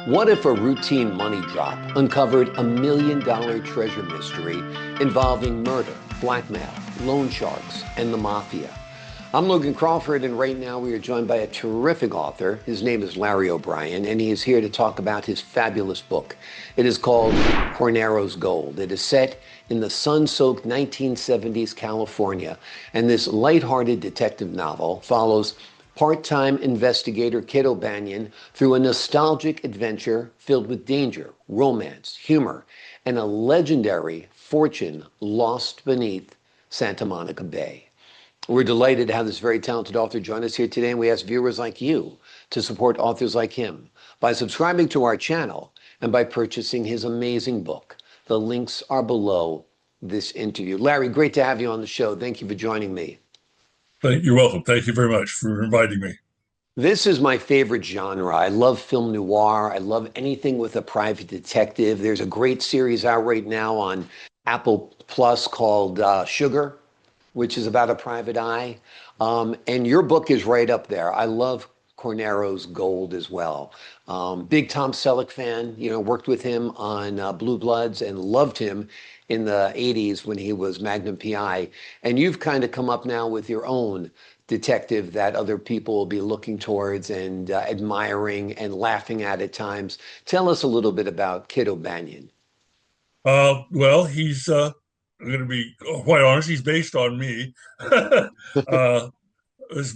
What if a routine money drop uncovered $1 million treasure mystery involving murder, blackmail, loan sharks, and the mafia? I'm Logan Crawford, and right now we are joined by a terrific author. His name is Larry O'Brien, and he is here to talk about his fabulous book. It is called Cornero's Gold. It is set in the sun-soaked 1970s California, and this lighthearted detective novel follows part-time investigator Kid O'Banion through a nostalgic adventure filled with danger, romance, humor, and a legendary fortune lost beneath Santa Monica Bay. We're delighted to have this very talented author join us here today, and we ask viewers like you to support authors like him by subscribing to our channel and by purchasing his amazing book. The links are below this interview. Larry, great to have you on the show. Thank you for joining me. You're welcome. Thank you very much for inviting me. This is my favorite genre. I love film noir. I love anything with a private detective. There's a great series out right now on Apple Plus called Sugar, which is about a private eye. And your book is right up there. I love Cornero's Gold as well. Big Tom Selleck fan, worked with him on Blue Bloods and loved him in the 80s when he was Magnum PI. And you've kind of come up now with your own detective that other people will be looking towards and admiring and laughing at times. Tell us a little bit about Kid O'Banion. Well, he's I'm going to be quite honest. He's based on me. As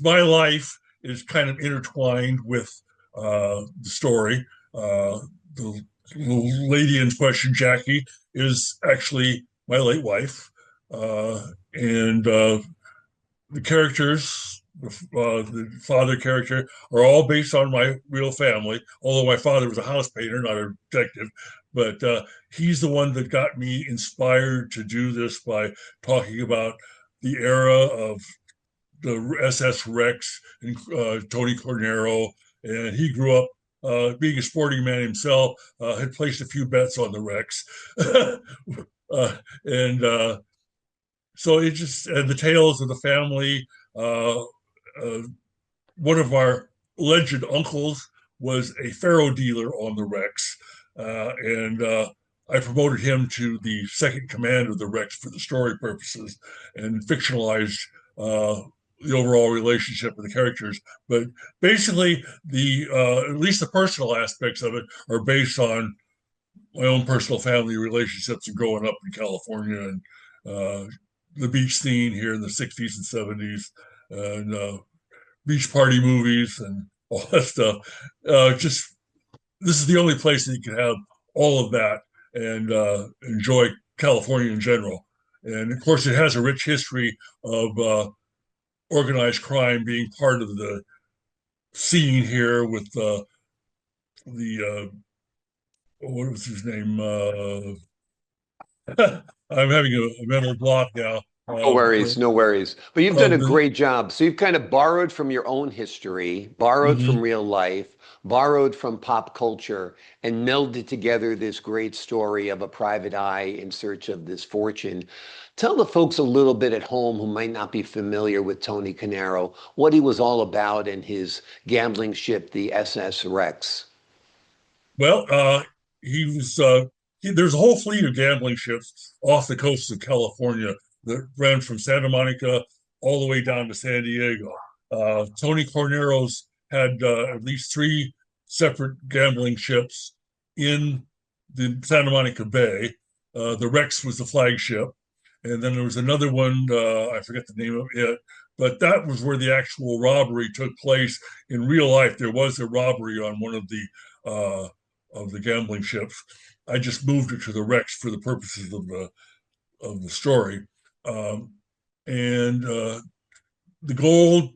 my life is kind of intertwined with the story. The lady in question, Jackie, is actually my late wife, and the characters, the father character, are all based on my real family. Although my father was a house painter, not a detective, but he's the one that got me inspired to do this by talking about the era of the SS Rex and Tony Cornero, and he grew up being a sporting man himself. Had placed a few bets on the Rex, and so it just and the tales of the family. Uh, uh, One of our alleged uncles was a faro dealer on the Rex, and I promoted him to the second command of the Rex for the story purposes and fictionalized uh, the overall relationship of the characters. But basically, the at least the personal aspects of it are based on my own personal family relationships and growing up in California and the beach scene here in the 60s and 70s and beach party movies and all that stuff. Just this is the only place that you can have all of that and enjoy California in general. And of course, it has a rich history of organized crime being part of the scene here with the what was his name? I'm having a mental block now. No worries, no worries. But you've done a The, great job. So you've kind of borrowed from your own history, borrowed from mhm. real life, borrowed from pop culture, and melded together this great story of a private eye in search of this fortune. Tell the folks a little bit at home who might not be familiar with Tony Cornero, what he was all about and his gambling ship, the SS Rex. Well, he was. There's a whole fleet of gambling ships off the coast of California that ran from Santa Monica all the way down to San Diego. Tony Cornero's had at least three separate gambling ships in the Santa Monica Bay. The Rex was the flagship, and then there was another one. I forget the name of it, but that was where the actual robbery took place in real life. There was a robbery on one of the gambling ships. I just moved it to the Rex for the purposes of the story, and the gold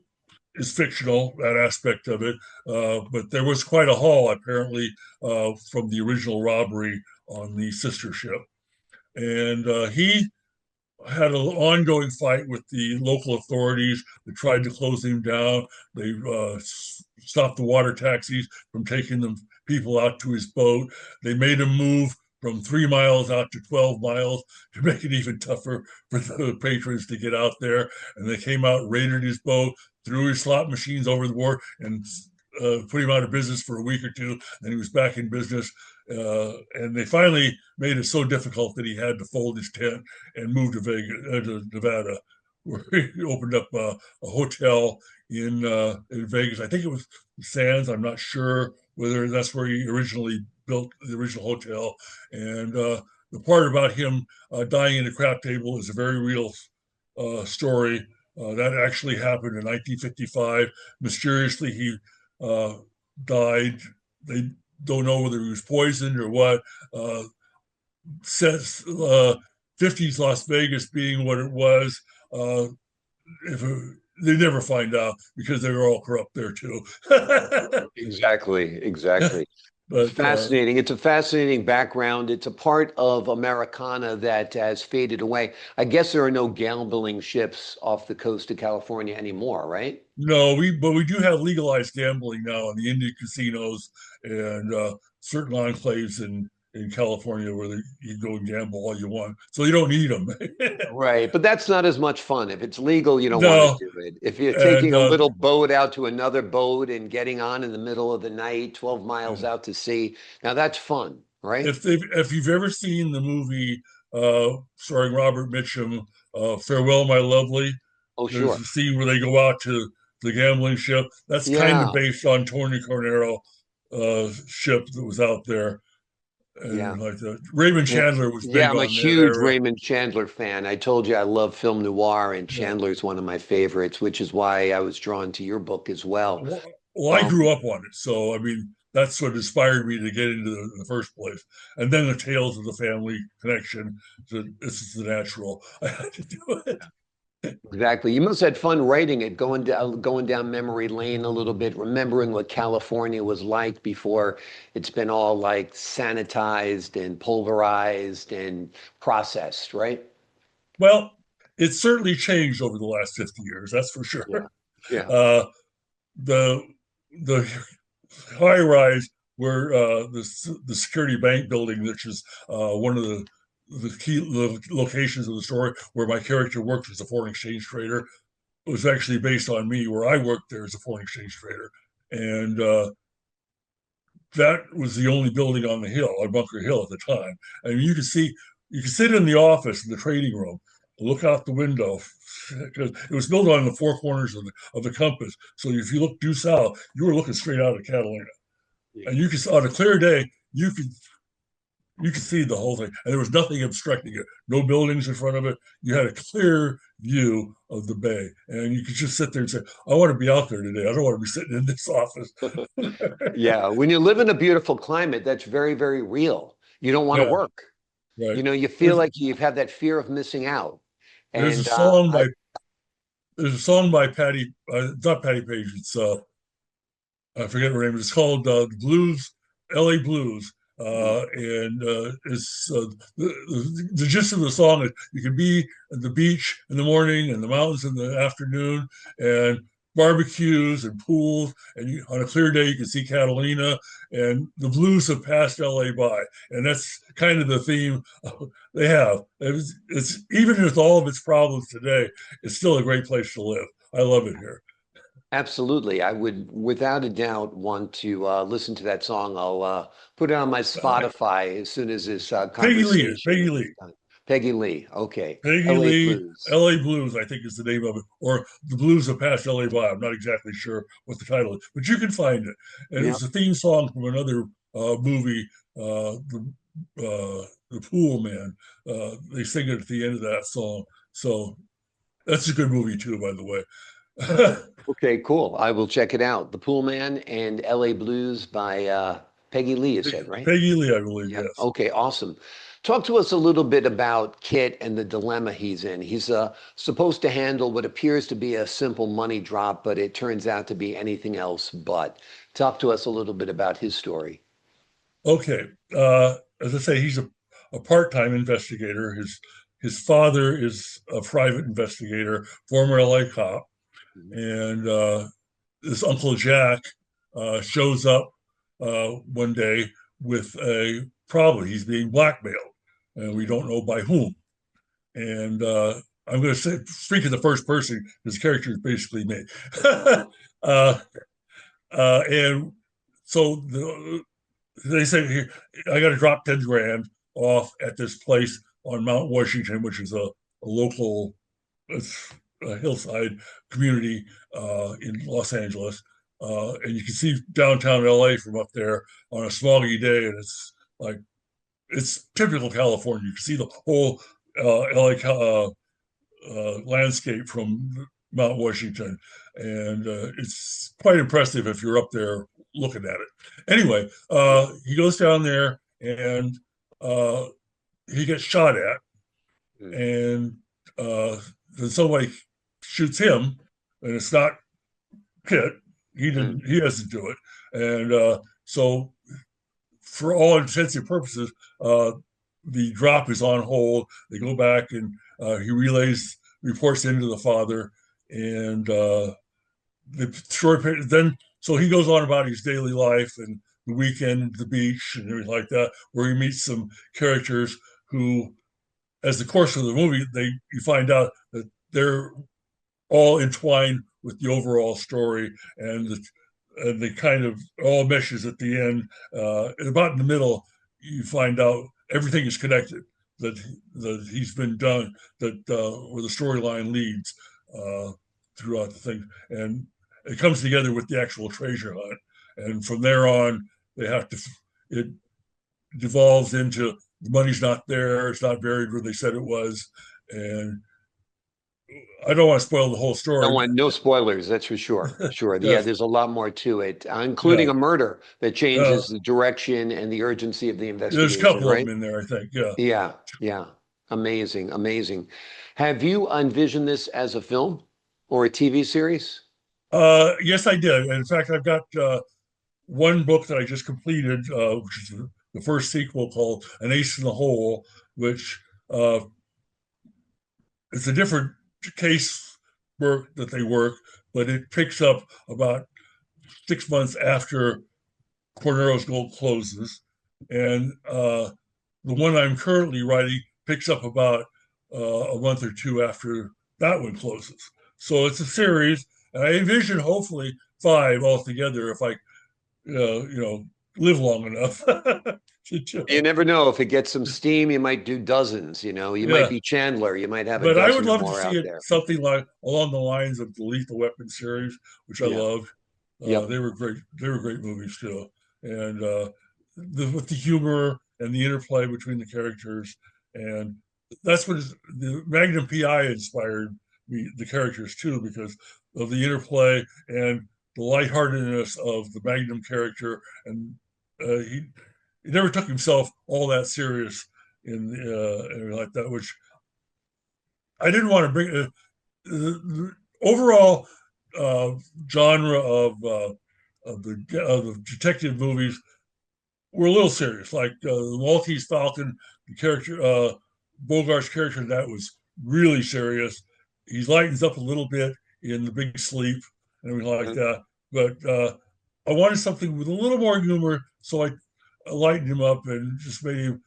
is fictional, that aspect of it, but there was quite a haul apparently from the original robbery on the sister ship, and he had an ongoing fight with the local authorities that tried to close him down. They stopped the water taxis from taking the people out to his boat. They made him move from 3 miles out to 12 miles to make it even tougher for the patrons to get out there. And they came out, raided his boat, threw his slot machines over the board, and put him out of business for a week or two, and he was back in business. And they finally made it so difficult that he had to fold his tent and move to Nevada, where he opened up a hotel in Vegas. I think it was Sands. I'm not sure whether that's where he originally built the original hotel. And the part about him dying in a crap table is a very real story. That actually happened in 1955. Mysteriously, he died. They don't know whether he was poisoned or what. Says 50s Las Vegas being what it was, if they never find out because they were all corrupt there too. Exactly. But fascinating. It's a fascinating background. It's a part of Americana that has faded away. I guess there are no gambling ships off the coast of California anymore, right? no, but we do have legalized gambling now in the Indian casinos and certain enclaves in California where you can go and gamble all you want. So you don't need them. Right, but that's not as much fun. If it's legal, you don't want No, to do it. If you're and taking a little boat out to another boat and getting on in the middle of the night, 12 miles yeah. out to sea, now that's fun, right? If you've ever seen the movie starring Robert Mitchum, Farewell, My Lovely, Oh, there's sure. a scene where they go out to the gambling ship. That's kind of Yeah, based on Tony Cornero ship that was out there. yeah. And like Raymond Yeah, Chandler was yeah, big I'm a on that huge era. Raymond Chandler fan. I told you I love film noir, and Yeah. Chandler's one of my favorites, which is why I was drawn to your book as well. Well, I grew Um, up on it, so I mean that's what inspired me to get into the first place. And then the tales of the family connection. This is the natural. I had to do it. exactly. You must have had fun writing it, going down memory lane a little bit, remembering what California was like before it's been all like sanitized and pulverized and processed, right? Well, it's certainly changed over the last 50 years, that's for sure. Yeah. Yeah. Uh, the the high rise where the security bank building, which is one of the key locations of the story where my character worked as a foreign exchange trader, was actually based on me, where I worked there as a foreign exchange trader, and that was the only building on the hill, on Bunker Hill at the time. And you could sit in the office in the trading room, look out the window, because it was built on the four corners of the compass. So if you look due south, you were looking straight out of Catalina, Yeah. and you could, on a clear day, you could see the whole thing, and there was nothing obstructing it. No buildings in front of it. You had a clear view of the bay, and you could just sit there and say, "I want to be out there today. I don't want to be sitting in this office." Yeah. When you live in a beautiful climate, that's very, very real. You don't want to Yeah, work. right. You feel There's like you've had that fear of missing out. there's a And song by Patty, not Patty Page. It's I forget her name. It's called the Blues, L.A. Blues. And it's the gist of the song is you can be at the beach in the morning and the mountains in the afternoon and barbecues and pools, and on a clear day you can see Catalina, and the blues have passed LA by, and that's kind of the theme they have. It's even with all of its problems today, it's still a great place to live. I love it here. absolutely. I would, without a doubt, want to listen to that song. I'll put it on my Spotify as soon as this conversation Peggy is Lee. done. Peggy Lee. Okay. Peggy LA Lee, Blues. LA Blues, I think is the name of it, or The Blues Have Passed LA By. I'm not exactly sure what the title is, but you can find it. And Yeah. it's a theme song from another movie, The Pool Man. They sing it at the end of that song. So that's a good movie, too, by the way. Okay, cool. I will check it out. The Pool Man and LA Blues by Peggy Lee, you said, right? Peggy Lee, I believe, Yeah. yes. Okay, awesome. Talk to us a little bit about Kit and the dilemma he's in. He's supposed to handle what appears to be a simple money drop, but it turns out to be anything else but. Talk to us a little bit about his story. Okay. As I say, he's a part-time investigator. His father is a private investigator, former LA cop, Mhm. and this Uncle Jack shows up one day with a problem. He's being blackmailed, and we don't know by whom. And I'm going to speak in the first person. His character is basically me. uh, And so they say here, I got to drop 10 grand off at this place on Mount Washington, which is a local, it's a hillside community in Los Angeles. And you can see downtown LA from up there on a smoggy day, and it's typical California. You can see the whole LA landscape from Mount Washington, and it's quite impressive if you're up there looking at it. Anyway, he goes down there and uh, he gets shot at, and then somebody shoots him, and it's not Kit. He didn't. He doesn't do it, and so for all intents and purposes, the drop is on hold. They go back and he reports into the father, and the short then so he goes on about his daily life and the weekend, the beach, and everything like that, where he meets some characters who, as the course of the movie, you find out that they're all entwined with the overall story, and they kind of all meshes at the end. About in the middle, you find out everything is connected. That he's been done. That where the storyline leads throughout the thing, and it comes together with the actual treasure hunt. And from there on, they have to. It devolves into the money's not there. It's not buried where they said it was, and I don't want to spoil the whole story. Don't want no spoilers, that's for sure. Sure. Yeah, Yes. there's a lot more to it, including Yeah. a murder that changes the direction and the urgency of the There's a investigation, couple of right? them in there, I think. Yeah. Yeah, yeah. Amazing, amazing. Have you envisioned this as a film or a TV series? Yes, I did. In fact, I've got one book that I just completed, which is the first sequel called An Ace in the Hole, which uh, it's a different case work that they work, but it picks up about 6 months after Cornero's Gold closes. And the one I'm currently writing picks up about a month or two after that one closes. So it's a series. And I envision hopefully five altogether if I, live long enough. You never know. If it gets some steam, you might do dozens, you know. You might Yeah, be Chandler. You might have a but I would dozen or love to more see out it there. something like along the lines of the Lethal Weapon series, which I Yeah. loved. Yep. They were great. They were great movies too, and with the humor and the interplay between the characters, and that's what the Magnum PI inspired me, the characters too, because of the interplay and the lightheartedness of the Magnum character, and he never took himself all that serious in and like that, which I didn't want to bring. The overall uh, genre of the detective movies were a little serious, like the Maltese Falcon. The character Bogart's character in that was really serious. He lightens up a little bit in The Big Sleep and everything like Mhm. that, but I wanted something with a little more humor, so I lightened him up and just made him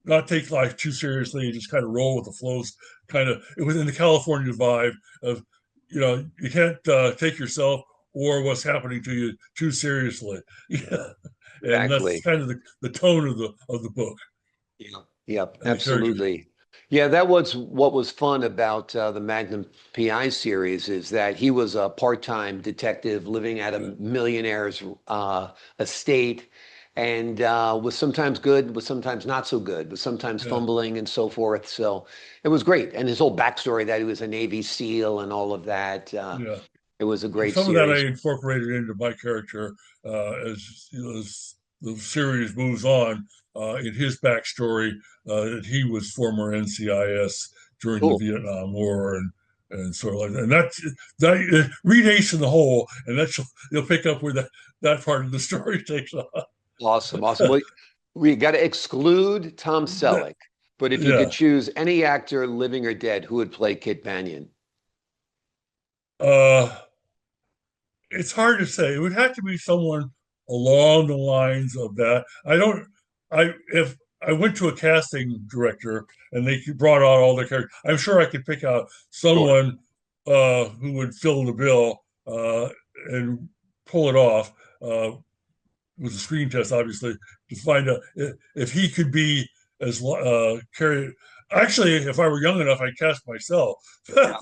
not take life too seriously and just kind of roll with the flows, kind of within the California vibe of, you can't take yourself or what's happening to you too seriously. Yeah. And that's Exactly. kind of the tone of the book Yeah. Yep. and the characters. Absolutely. Yeah, that was what was fun about the Magnum PI series is that he was a part-time detective living at a Yeah. millionaire's estate and was sometimes good, was sometimes not so good, was sometimes Yeah. fumbling and so forth. So it was great. And his whole backstory that he was a Navy SEAL and all of that. Yeah. It was a And great some of that I series. incorporated into my character as the series moves on. In his backstory, that he was former NCIS during the Cool. Vietnam War and sort of like that. And that read Ace in the Hole, and you'll pick up where that part of the story takes off. Awesome. Awesome. Well, we got to exclude Tom Selleck, but if you could Yeah. choose any actor, living or dead, who would play Kit Banyan? Uh, it's hard to say. It would have to be someone along the lines of that. I don't. I if I went to a casting director and they brought out all their characters, I'm sure I could pick out Sure. someone who would fill the bill and pull it off with the screen test, obviously, to find out if he could be as carry. Actually, if I were young enough, I'd cast myself. Yeah.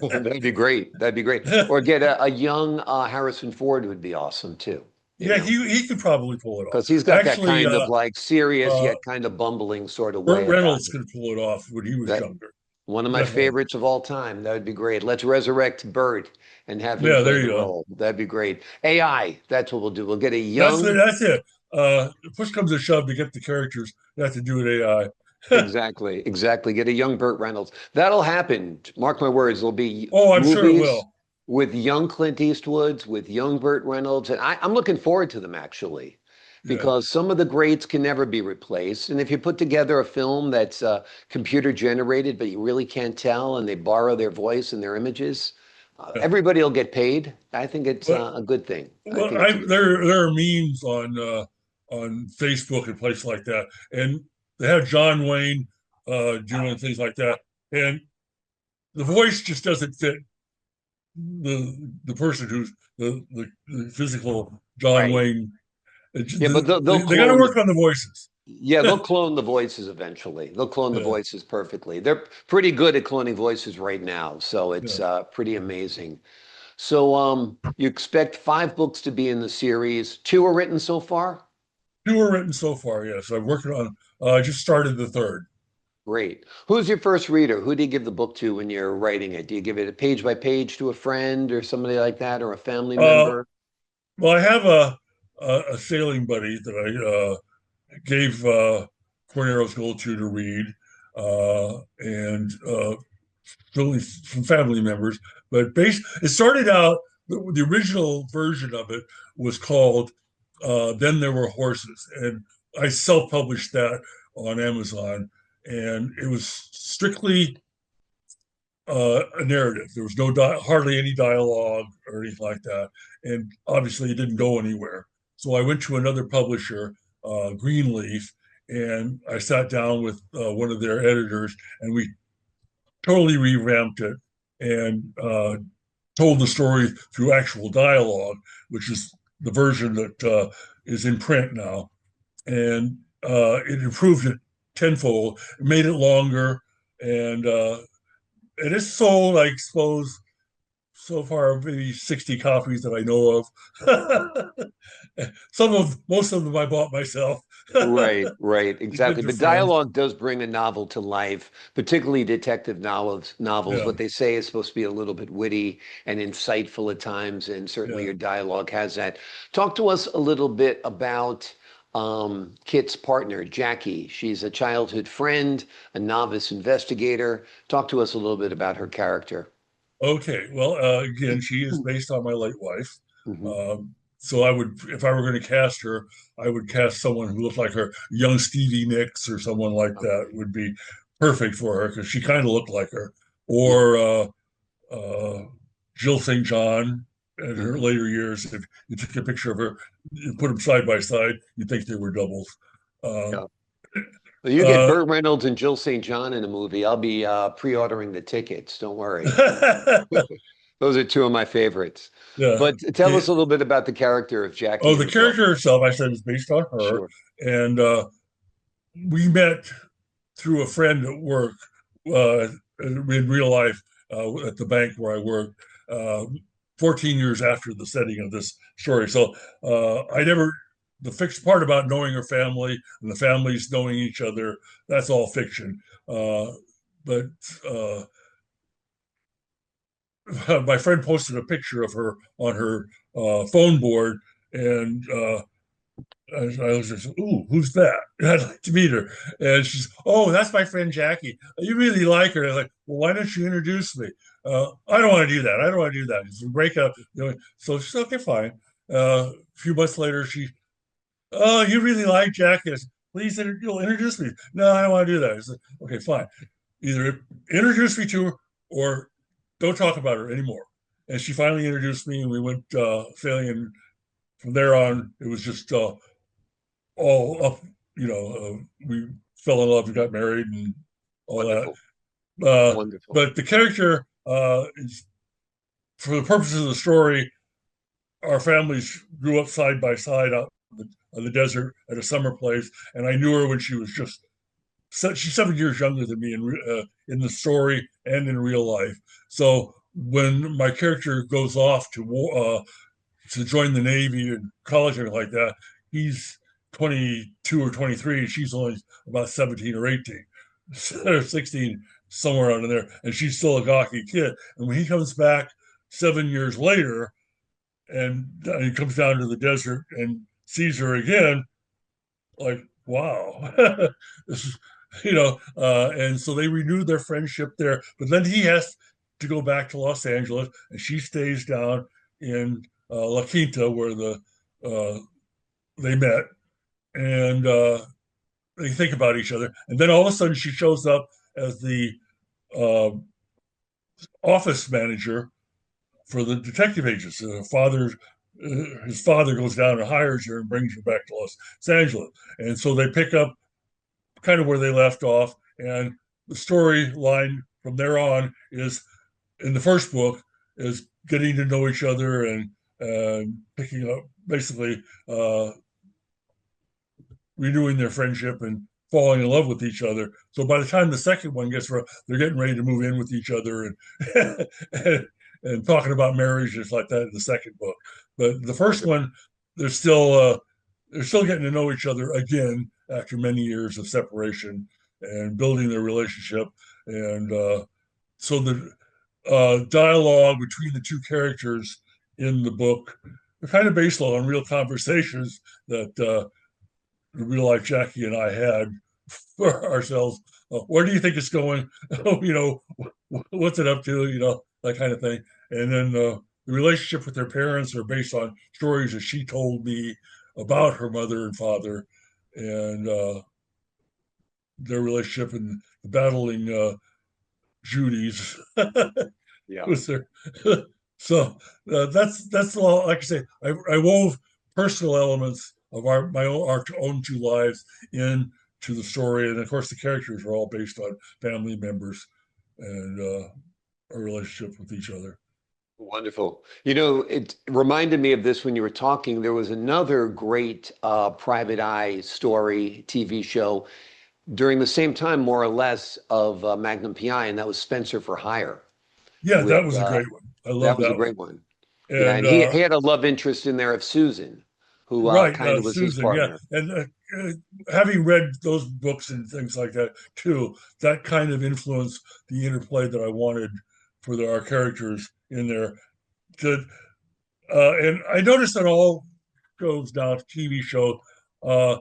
That'd be great. That'd be great. Or get a young Harrison Ford would be awesome too. You Yeah, know, he could probably pull it off. because he's got that Actually, kind of like serious uh, yet kind of bumbling sort of Burt way about Reynolds him. could pull it off when he was That younger. one of my Definitely. favorites of all time. That would be great. Let's resurrect Bert and have him Yeah, play there you the go. role. That'd be great. AI, that's what we'll do. We'll get a That's young, it. That's it. Push comes to shove to get the characters. You have to do it AI. exactly, exactly. Get a young Burt Reynolds. That'll happen. Mark my words. There'll be Oh, I'm sure it movies will. with young Clint Eastwoods, with young Burt Reynolds, and I'm looking forward to them actually, Yeah. because some of the greats can never be replaced. And if you put together a film that's computer generated, but you really can't tell, and they borrow their voice and their images, Yeah. everybody will get paid. I think it's But a good thing. I well, think it's a good thing. there are memes on Facebook and places like that, and they have John Wayne doing things like that, and the voice just doesn't fit the person who's the physical John Right. Wayne. Yeah, but they'll They got to clone work on the voices. Yeah, they'll clone the voices eventually. They'll clone the Yeah, voices perfectly. They're pretty good at cloning voices right now, so it's yeah. pretty amazing. So, you expect 5 books to be in the series. 2 are written so far? Two are written so far. Yes, I'm working on. I just started the third. Great. Who's your first reader? Who do you give the book to when you're writing it? Do you give it a page by page to a friend or somebody like that, or a family Uh, member? well, I have a sailing buddy that I gave Cornero's Gold to read, and really from family members. But it started out, the original version of it was called Then There Were Horses. And I self published that on Amazon. And it was strictly a narrative. There was hardly any dialogue or anything like that. And obviously, it didn't go anywhere. So I went to another publisher, Greenleaf, and I sat down with one of their editors, and we totally revamped it and told the story through actual dialogue, which is the version that is in print now. And it improved it tenfold, made it longer, and it's sold, I suppose, so far maybe 60 copies that I know of. Most of them I bought myself. Right, right, To give exactly. to But friends. dialogue does bring a novel to life, particularly detective novels. Yeah, What they say is supposed to be a little bit witty and insightful at times, and certainly yeah. your dialogue has that. Talk to us a little bit about Kit's partner, Jackie. She's a childhood friend, a novice investigator. Talk to us a little bit about her character. Okay. Well, again, she is based on my late wife. Mhm. So I would, if I were going to cast her, I would cast someone who looked like her, young Stevie Nicks or someone like that Okay. would be perfect for her because she kind of looked like her. Yeah. Or uh, Jill St. John in her Mhm. later years. If you took a picture of her, you put them side by side, you'd think they were doubles. Uh, Yeah. Well, you get uh, Burt Reynolds and Jill St. John in a movie. I'll be pre-ordering the tickets. Don't worry. Those are 2 of my favorites. yeah. But tell us a little bit about the character of Oh, Jackie in the the book. character herself, I said, is based on her. Sure. And we met through a friend at work in real life at the bank where I worked 14 years after the setting of this story. So I never, the fixed part about knowing her family and the families knowing each other, that's all fiction. But my friend posted a picture of her on her phone board, and I was just, ooh, who's that? I'd like to meet her. And she's, oh, that's my friend Jackie. You really like her. I was like, well, why don't you introduce me? I don't want to do that. I don't want to do that. It's a breakup. So she's okay, fine. A few months later, oh, you really like Jackie. I said, please, you'll introduce me. No, I don't want to do that. I said, okay, fine. Either introduce me to her or don't talk about her anymore. And she finally introduced me, and we went sailing. And from there on, it was just all up, we fell in love and got married and all that. Wonderful. Wonderful. But the character is, for the purposes of the story, our families grew up side by side out in the desert at a summer place, and I knew her when she was just she's 7 years younger than me in the story and in real life. So when my character goes off to war, to join the Navy and college and like that, he's 22 or 23, and she's only about 17 or 18 or 16, somewhere out in there, and she's still a gawky kid. And when he comes back 7 years later and he comes down to the desert and sees her again, like, wow, this is, and so they renewed their friendship there. But then he has to go back to Los Angeles, and she stays down in La Quinta where uh, they met, and they think about each other. And then all of a sudden, she shows up as the uh, office manager for the detective agency. His father goes down and hires her and brings her back to Los Angeles, and so they pick up kind of where they left off. And the storyline from there on is, in the first book, is getting to know each other and picking up, basically renewing their friendship and falling in love with each other. So by the time the second one gets around, they're getting ready to move in with each other and and talking about marriage just like that in the second book. But the first one, they're still getting to know each other again after many years of separation and building their relationship. And so the dialogue between the two characters in the book are kind of based on real conversations that real life Jackie and I had for ourselves. Where do you think it's going? What's it up to? That kind of thing. And then the relationship with their parents are based on stories that she told me about her mother and father, and their relationship and the battling Judy's Yeah. with their. So that's all. Like I say, I wove personal elements of our own two lives into the story, and of course the characters are all based on family members and our relationship with each other. Wonderful. It reminded me of this when you were talking. There was another great private eye story TV show during the same time, more or less, of Magnum PI, and that was Spencer for Hire. Yeah, With that was a great one. I that love was a that one. great one. Yeah, And and he had a love interest in there of Susan, who right, kind of was his Susan, yeah, partner. and having read those books and things like that too, that kind of influenced the interplay that I wanted for our characters in there. To and I noticed that all shows now, TV shows, uh,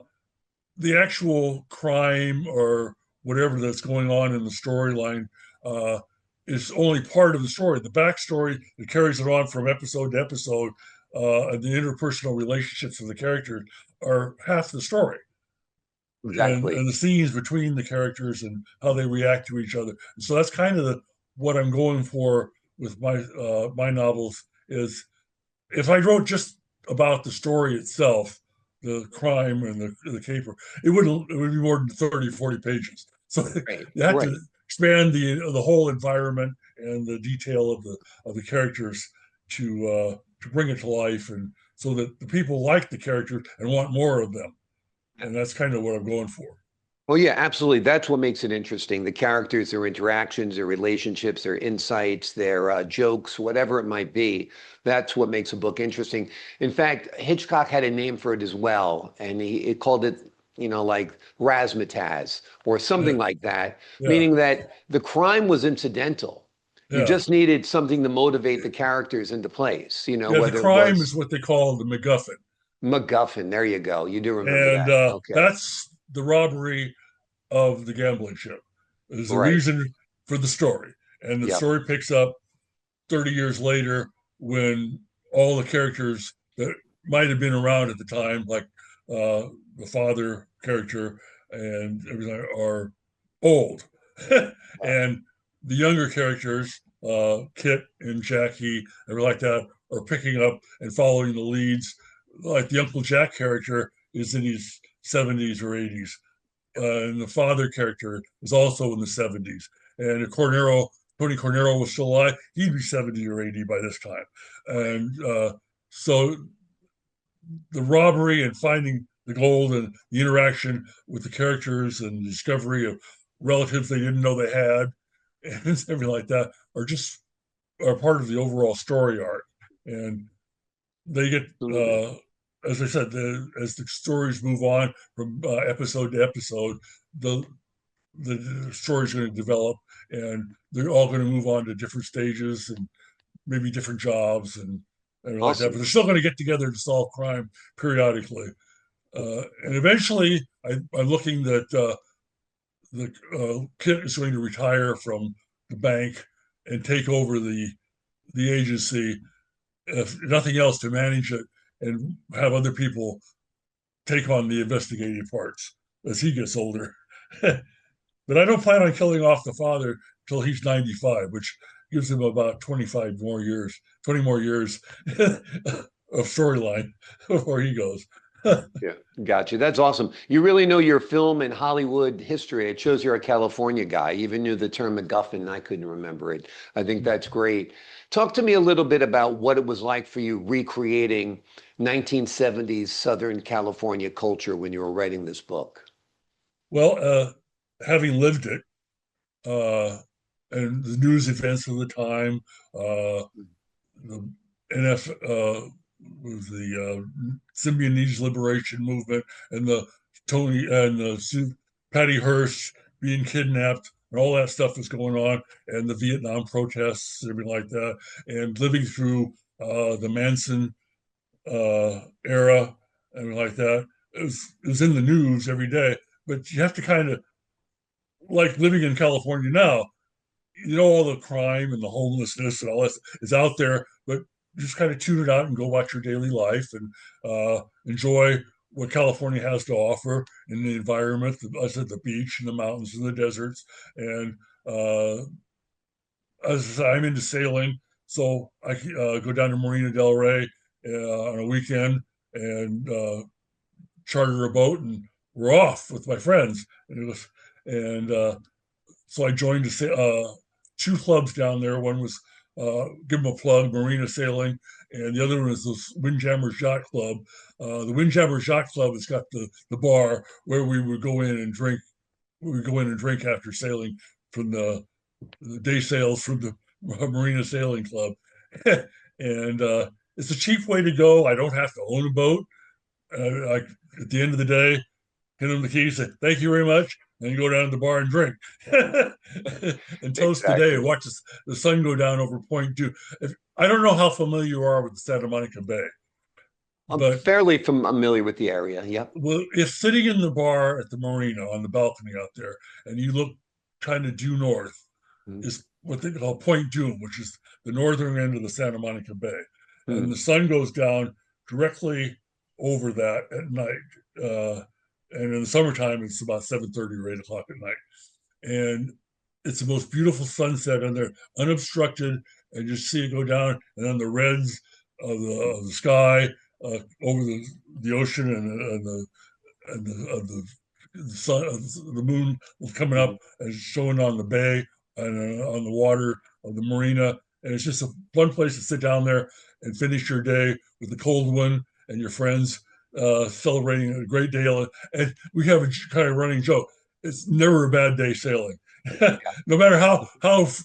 the actual crime or whatever that's going on in the storyline uh, is only part of the story. The backstory that carries it on from episode to episode, and the interpersonal relationships of the characters are half the story, Exactly. and the scenes between the characters and how they react to each other. And so that's kind of what I'm going for with my novels. Is if I wrote just about the story itself, the crime and the caper, it would be more than 30, 40 pages. So Right. you have to Right. expand the whole environment and the detail of the characters to bring it to life, and so that the people like the characters and want more of them. And that's kind of what I'm going for. Well, yeah, absolutely. That's what makes it interesting. The characters, their interactions, their relationships, their insights, their jokes, whatever it might be. That's what makes a book interesting. In fact, Hitchcock had a name for it as well, and he called it, like razzmatazz or Yeah, something like that, yeah, meaning that the crime was incidental. You yeah. just needed something to motivate the characters into place, Yeah, the whether it crime is was what they call the MacGuffin. MacGuffin. There you go. You do remember And that. Okay. that's the robbery of the gambling ship. Is the Right. reason for the story. And the Yep. story picks up 30 years later when all the characters that might have been around at the time, like the father character and everything, are old. And the younger characters, Kit and Jackie, and like that, are picking up and following the leads. Like the Uncle Jack character is in his 70s or 80s, and the father character is also in the 70s. And Tony Cornero was still alive. He'd be 70 or 80 by this time. And So the robbery and finding the gold and the interaction with the characters and the discovery of relatives they didn't know they had and everything like that are part of the overall story arc. And they get as I said, as the stories move on from episode to episode, the the story's going to develop, and they're all going to move on to different stages and maybe different jobs and like that. But Awesome. they're still going to get together to solve crime periodically. And eventually, I'm looking that the Kit is going to retire from the bank and take over the agency, if nothing else, to manage it and have other people take on the investigative parts as he gets older. But I don't plan on killing off the father till he's 95, which gives him about 25 more years, 20 more years of storyline before he goes. Yeah, got you. That's awesome. You really know your film and Hollywood history. It shows you're a California guy. You even knew the term MacGuffin, and I couldn't remember it. I think that's great. Talk to me a little bit about what it was like for you recreating 1970s Southern California culture when you were writing this book. Well, having lived it, and the news events of the time, the NF was the Symbionese Liberation Movement, and the Tony and the Patty Hearst being kidnapped, and all that stuff was going on, and the Vietnam protests, everything like that, and living through the Manson era, and like that. It was in the news every day, but you have to kind of like living in California now. You know, all the crime and the homelessness and all that is out there, but just kind of tune it out and go watch your daily life and enjoy what California has to offer in the environment. I said the beach and the mountains and the deserts. And as I'm into sailing, so I go down to Marina Del Rey on a weekend and charter a boat, and we're off with my friends. And so I joined two clubs down there. One was, give them a plug, Marina Sailing, and the other one is the Windjammers Yacht Club. The Windjammers Yacht Club has got the bar where we would go in and drink. We would go in and drink after sailing from the day sails from the Marina Sailing Club. And it's a cheap way to go. I don't have to own a boat. At the end of the day, hit them the keys, say, thank you very much. And you go down to the bar and drink and toast the day and watch the sun go down over Point Two. I don't know how familiar you are with the Santa Monica Bay. I'm fairly familiar with the area. Yep. Well, if sitting in the bar at the marina on the balcony out there and you look kind of due north, is what they call Point Doom, which is the northern end of the Santa Monica Bay. And the sun goes down directly over that at night. And in the summertime, it's about 7:30 or 8 o'clock at night. And it's the most beautiful sunset on there, unobstructed, and you see it go down, and then the reds of the sky over the ocean and the sun, the moon coming up and showing on the bay and on the water of the marina. And it's just a fun place to sit down there and finish your day with the cold one and your friends celebrating a great day. And we have a kind of running joke. It's never a bad day sailing. No matter how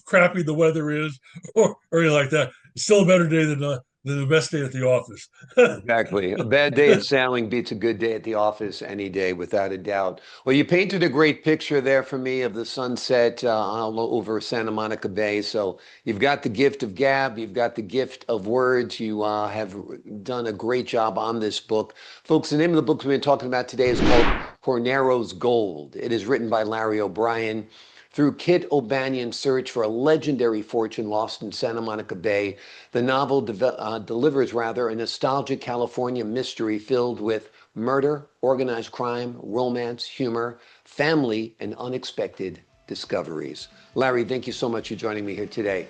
crappy the weather is or anything like that, it's still a better day than the best day at the office. Exactly. A bad day at sailing beats a good day at the office any day, without a doubt. Well, you painted a great picture there for me of the sunset all over Santa Monica Bay. So you've got the gift of gab, you've got the gift of words. You have done a great job on this book. Folks, the name of the book we've been talking about today is called Cornero's Gold. It is written by Larry O'Brien. Through Kit O'Banion's search for a legendary fortune lost in Santa Monica Bay, the novel delivers a nostalgic California mystery filled with murder, organized crime, romance, humor, family, and unexpected discoveries. Larry, thank you so much for joining me here today.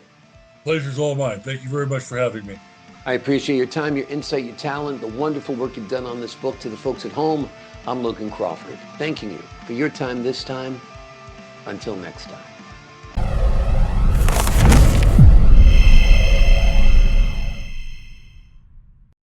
Pleasure's all mine. Thank you very much for having me. I appreciate your time, your insight, your talent, the wonderful work you've done on this book. To the folks at home, I'm Logan Crawford, thanking you for your time this time. Until next time.